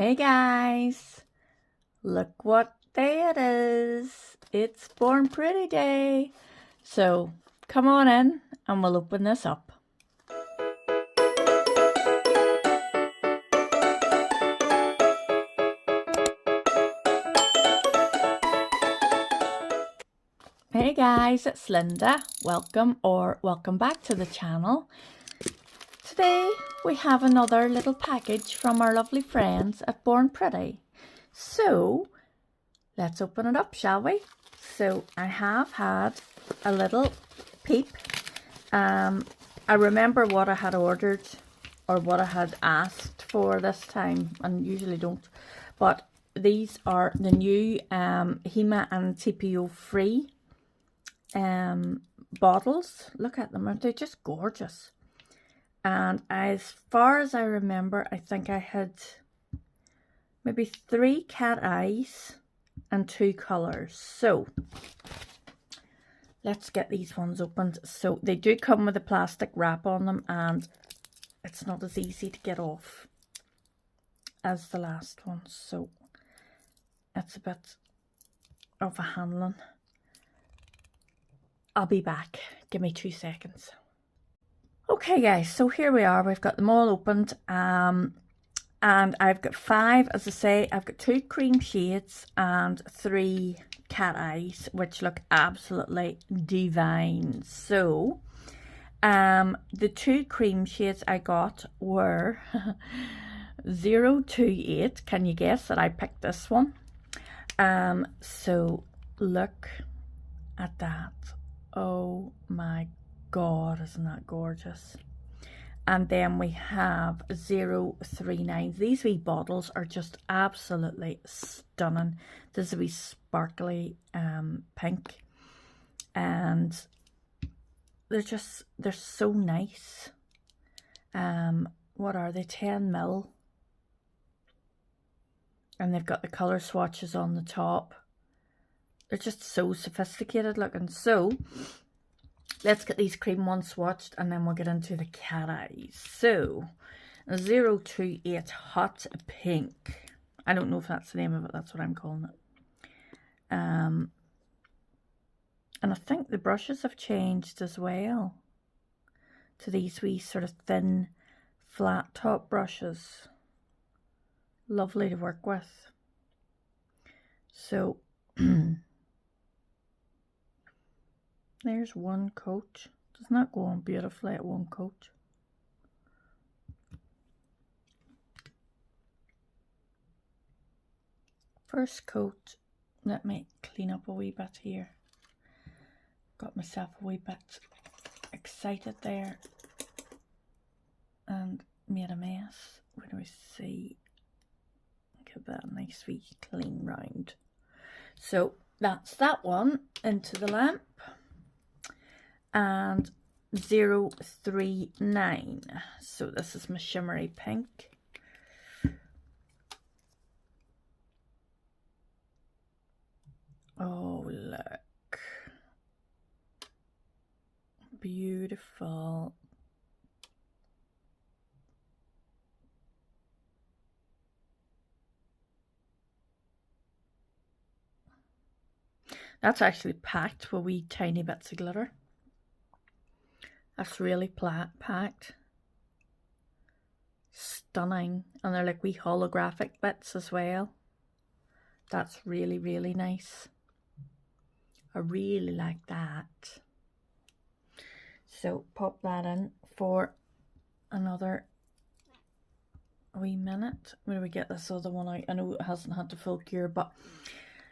Hey guys, look what day it is. It's Born Pretty Day. So come on in and we'll open this up. Hey guys, it's Linda. Welcome back to the channel. Today we have another little package from our lovely friends at Born Pretty. So let's open it up, shall we? So I have had a little peep. I remember what I had ordered or what I had asked for this time, and usually don't. But these are the new Hema and TPO free bottles. Look at them, aren't they just gorgeous? And as far as I remember, I think I had maybe 3 cat eyes and 2 colours. So let's get these ones opened. So they do come with a plastic wrap on them, and it's not as easy to get off as the last one. So it's a bit of a handling. I'll be back. Give me 2 seconds. Okay guys, so here we are. We've got them all opened. And I've got 5, as I say. I've got 2 cream shades and 3 cat eyes, which look absolutely divine. So the 2 cream shades I got were 028. Can you guess that I picked this one? So look at that. Oh my God, isn't that gorgeous? And then we have 039. These wee bottles are just absolutely stunning. This is a wee sparkly pink, and they're so nice. What are they? 10 ml, and they've got the color swatches on the top. They're just so sophisticated looking. So let's get these cream ones swatched, and then we'll get into the cat eyes. So 028 Hot Pink. I don't know if that's the name of it. That's what I'm calling it. And I think the brushes have changed as well to these wee sort of thin flat top brushes. Lovely to work with. So there's one coat. Doesn't that go on beautifully at one coat? First coat. Let me clean up a wee bit here. Got myself a wee bit excited there and made a mess. Where do we see? Get that nice wee clean round. So that's that one into the lamp. And 039. So this is my shimmery pink. Oh, look. Beautiful. That's actually packed with wee tiny bits of glitter. That's really packed. Stunning. And they're like wee holographic bits as well. That's really, really nice. I really like that. So pop that in for another wee minute. Where do we get this other one out? I know it hasn't had the full cure, but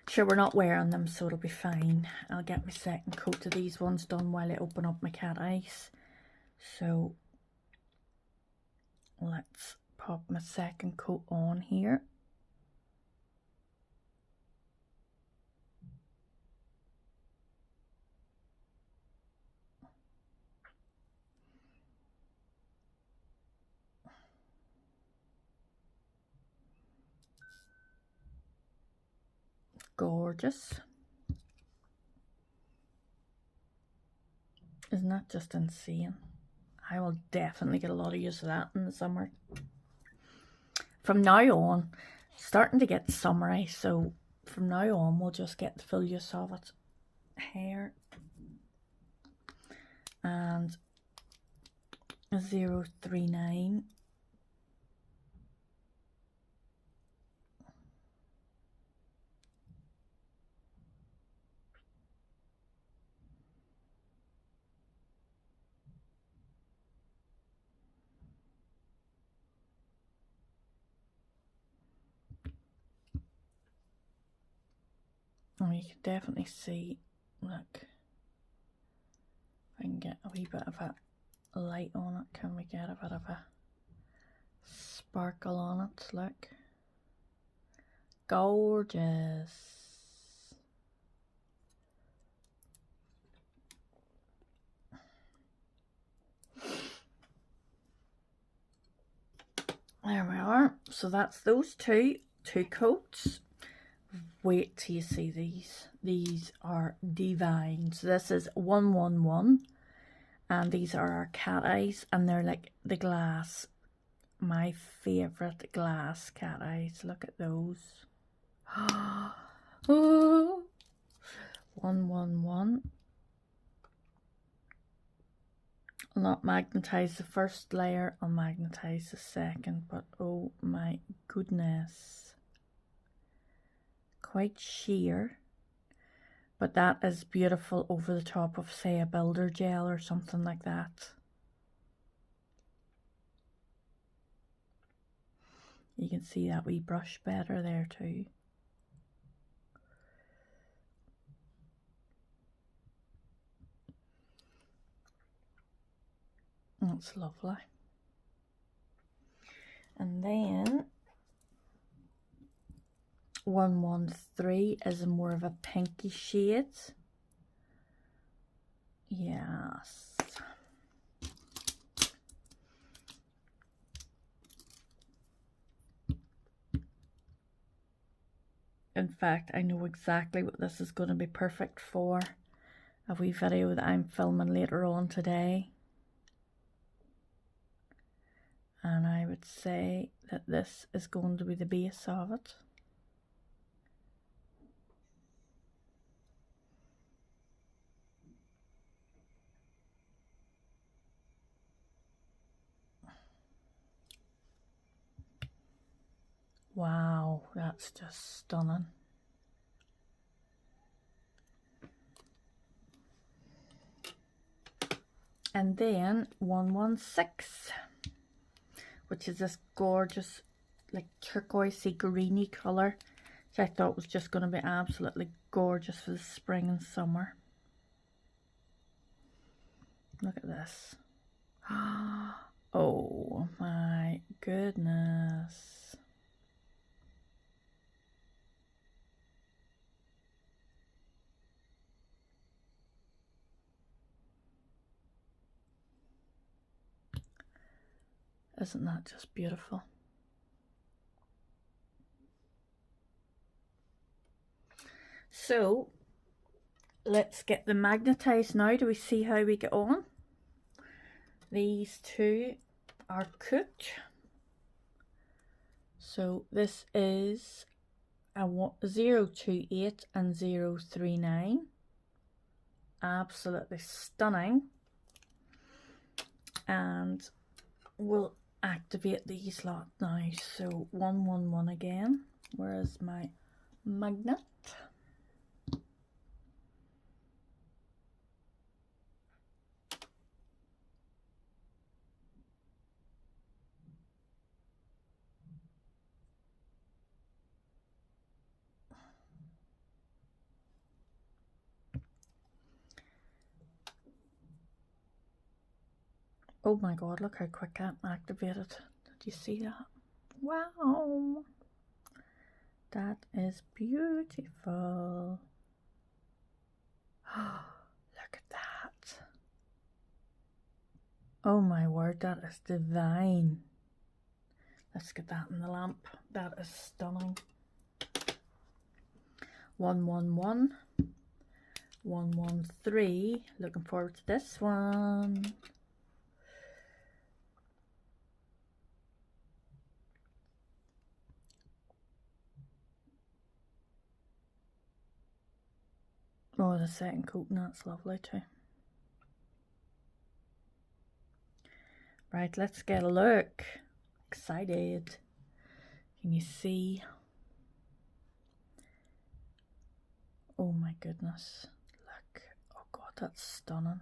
sure, we're not wearing them, so it'll be fine. I'll get my second coat of these ones done while I open up my cat eyes. So let's pop my second coat on here. Gorgeous. Isn't that just insane? I will definitely get a lot of use of that in the summer. From now on, starting to get summery, so from now on we'll just get the full use of it here. And 039. Oh, you can definitely see, look, if I can get a wee bit of a light on it, can we get a bit of a sparkle on it, look. Gorgeous. There we are. So that's those two coats. Wait till you see these. These are divine. So this is 111, and these are our cat eyes, and they're like the glass. My favorite glass cat eyes. Look at those. Oh, 111. I'll not magnetize the first layer, I'll magnetize the second, but oh my goodness. Quite sheer, but that is beautiful over the top of, say, a builder gel or something like that. You can see that wee brush better there too. That's lovely. And then 113 is more of a pinky shade. Yes. In fact, I know exactly what this is going to be perfect for. A wee video that I'm filming later on today. And I would say that this is going to be the base of it. Wow, that's just stunning. And then 116, which is this gorgeous, like turquoisey greeny colour, which I thought was just going to be absolutely gorgeous for the spring and summer. Look at this. Oh my goodness. Isn't that just beautiful? So let's get them magnetized now. Do we see how we get on? These two are cooked. So this is a 028 and 039. Absolutely stunning. And we'll activate these lot now. So 111 again. Where is my magnet? Oh my god, look how quick that activated. Did you see that? Wow. That is beautiful. Look at that. Oh my word, that is divine. Let's get that in the lamp. That is stunning. 111. 113. Looking forward to this one. Oh, the second coat, and that's lovely too. Right, let's get a look. Excited. Can you see? Oh my goodness. Look. Oh God, that's stunning.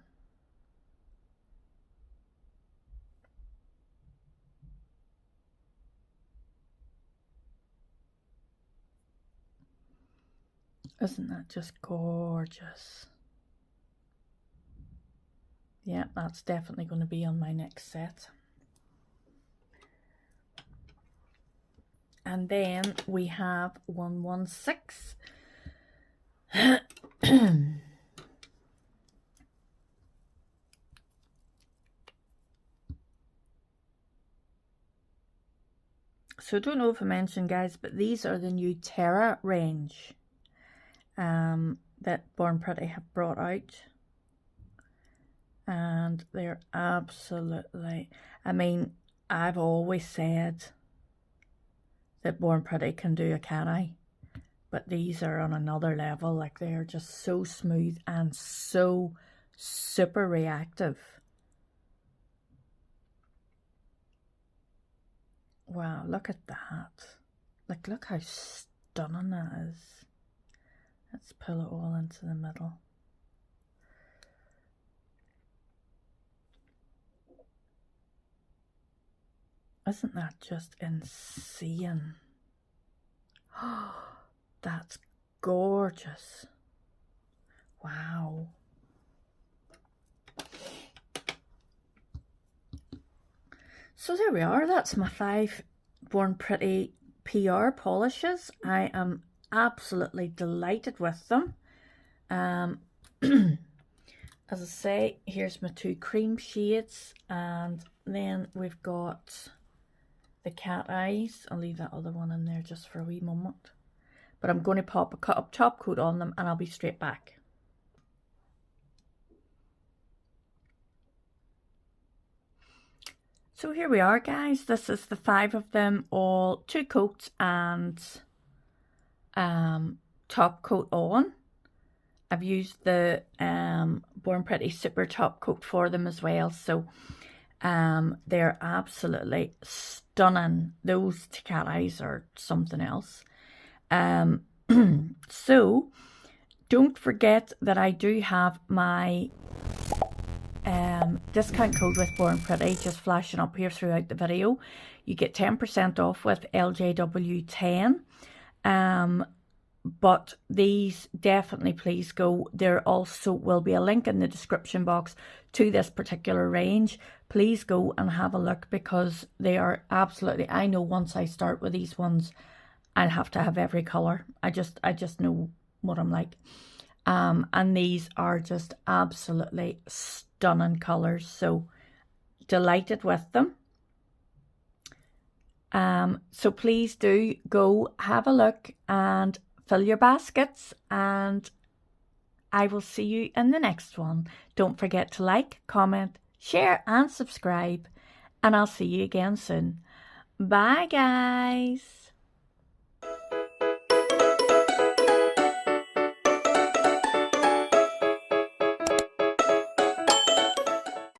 Isn't that just gorgeous? Yeah, that's definitely going to be on my next set. And then we have 116. So I don't know if I mentioned, guys, but these are the new TERRA range that Born Pretty have brought out. And they're absolutely, I mean, I've always said that Born Pretty can do a CANNI, but these are on another level. Like, they're just so smooth and so super reactive. Wow, look at that. Like, look how stunning that is. Let's pull it all into the middle. Isn't that just insane? Oh, that's gorgeous. Wow. So there we are. That's my 5 Born Pretty PR polishes. I am absolutely delighted with them. As I say, here's my 2 cream shades, and then we've got the cat eyes. I'll leave that other one in there just for a wee moment. But I'm going to pop a cut up top coat on them and I'll be straight back. So here we are, guys. This is the 5 of them, all 2 coats and top coat on. I've used the Born Pretty Super Top Coat for them as well. So they're absolutely stunning. Those cat eyes are something else. So don't forget that I do have my discount code with Born Pretty just flashing up here throughout the video. You get 10% off with LJW10. But these definitely please go. There also will be a link in the description box to this particular range. Please go and have a look, because they are absolutely, I know once I start with these ones, I'll have to have every color. I just know what I'm like. And these are just absolutely stunning colors. So delighted with them. So please do go have a look and fill your baskets, and I will see you in the next one. Don't forget to like, comment, share and subscribe, and I'll see you again soon. Bye, guys.